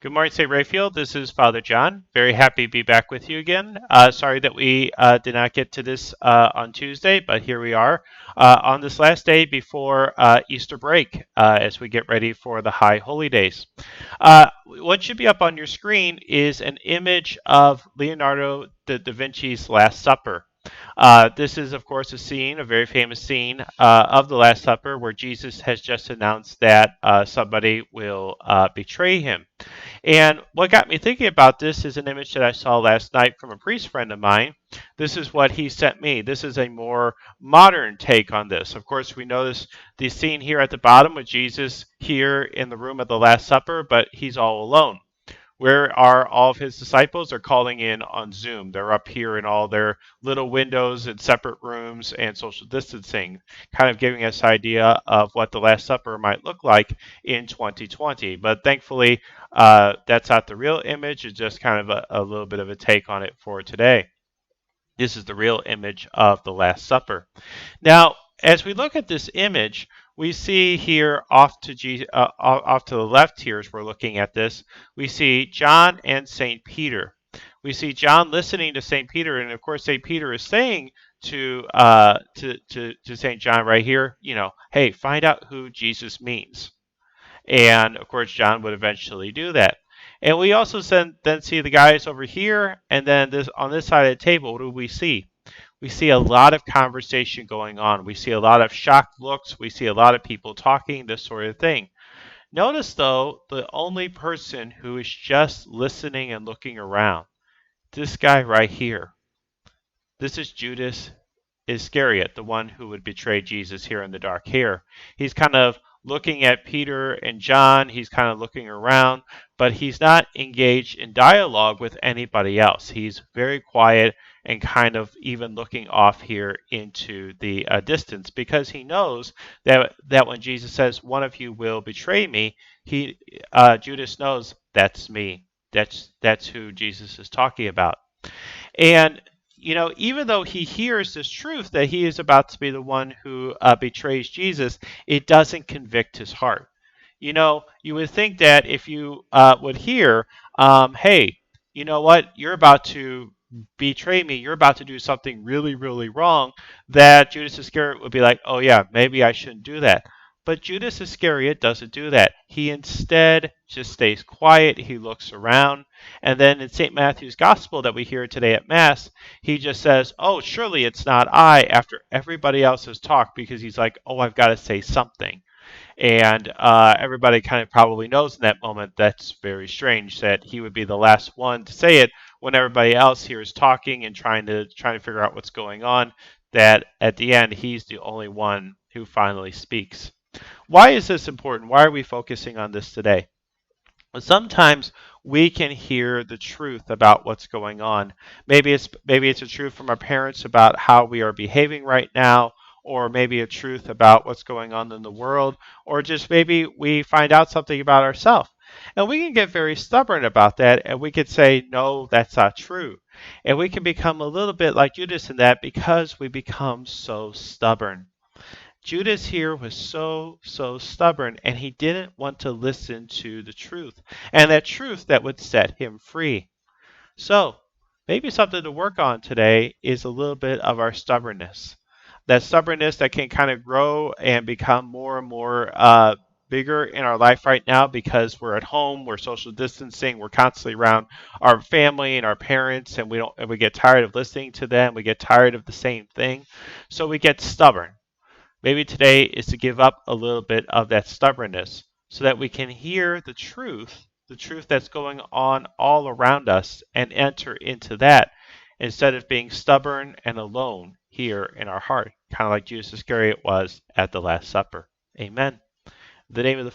Good morning, St. Rayfield. This is Father John. Very happy to be back with you again. Sorry that we did not get to this on Tuesday, but here we are on this last day before Easter break as we get ready for the High Holy Days. What should be up on your screen is an image of Leonardo da Vinci's Last Supper. This is, of course, a very famous scene of the Last Supper where Jesus has just announced that somebody will betray him. And what got me thinking about this is an image that I saw last night from a priest friend of mine. This is what he sent me. This is a more modern take on this. Of course, we notice the scene here at the bottom with Jesus here in the room at the Last Supper, but he's all alone. Where are all of his disciples? They're calling in on Zoom. They're up here in all their little windows and separate rooms and social distancing, kind of giving us an idea of what the Last Supper might look like in 2020. But thankfully, that's not the real image. It's just kind of a little bit of a take on it for today. This is the real image of the Last Supper. Now, as we look at this image, we see here off to the left here as we're looking at this, we see John and St. Peter. We see John listening to St. Peter, and of course St. Peter is saying to St. John right here, hey, find out who Jesus means. And of course, John would eventually do that. And we also then see the guys over here, and then on this side of the table, what do we see? We see a lot of conversation going on. We see a lot of shocked looks. We see a lot of people talking, this sort of thing. Notice, though, the only person who is just listening and looking around, this guy right here. This is Judas Iscariot, the one who would betray Jesus here in the dark here. He's kind of looking at Peter and John. He's kind of looking around, but he's not engaged in dialogue with anybody else. He's very quiet and kind of even looking off here into the distance because he knows that when Jesus says, "One of you will betray me," Judas knows that's me. That's who Jesus is talking about. And even though he hears this truth that he is about to be the one who betrays Jesus, it doesn't convict his heart. You would think that if you would hear, hey, you know what, you're about to betray me, you're about to do something really, really wrong, that Judas Iscariot would be like, oh yeah, maybe I shouldn't do that. But Judas Iscariot doesn't do that. He instead just stays quiet. He looks around. And then in St. Matthew's Gospel that we hear today at Mass, he just says, oh, surely it's not I, after everybody else has talked, because he's like, oh, I've got to say something. And everybody kind of probably knows in that moment that's very strange that he would be the last one to say it when everybody else here is talking and trying to figure out what's going on, that at the end he's the only one who finally speaks. Why is this important? Why are we focusing on this today? Well, sometimes we can hear the truth about what's going on. Maybe it's a truth from our parents about how we are behaving right now, or maybe a truth about what's going on in the world, or just maybe we find out something about ourselves. And we can get very stubborn about that, and we could say, no, that's not true. And we can become a little bit like Judas in that because we become so stubborn. Judas here was so stubborn, and he didn't want to listen to the truth, and that truth that would set him free. So, maybe something to work on today is a little bit of our stubbornness. That stubbornness that can kind of grow and become more and more bigger in our life right now because we're at home, we're social distancing, we're constantly around our family and our parents, and we get tired of listening to them, we get tired of the same thing, so we get stubborn. Maybe today is to give up a little bit of that stubbornness so that we can hear the truth that's going on all around us, and enter into that instead of being stubborn and alone here in our heart, kind of like Judas Iscariot was at the Last Supper. Amen. In the name of the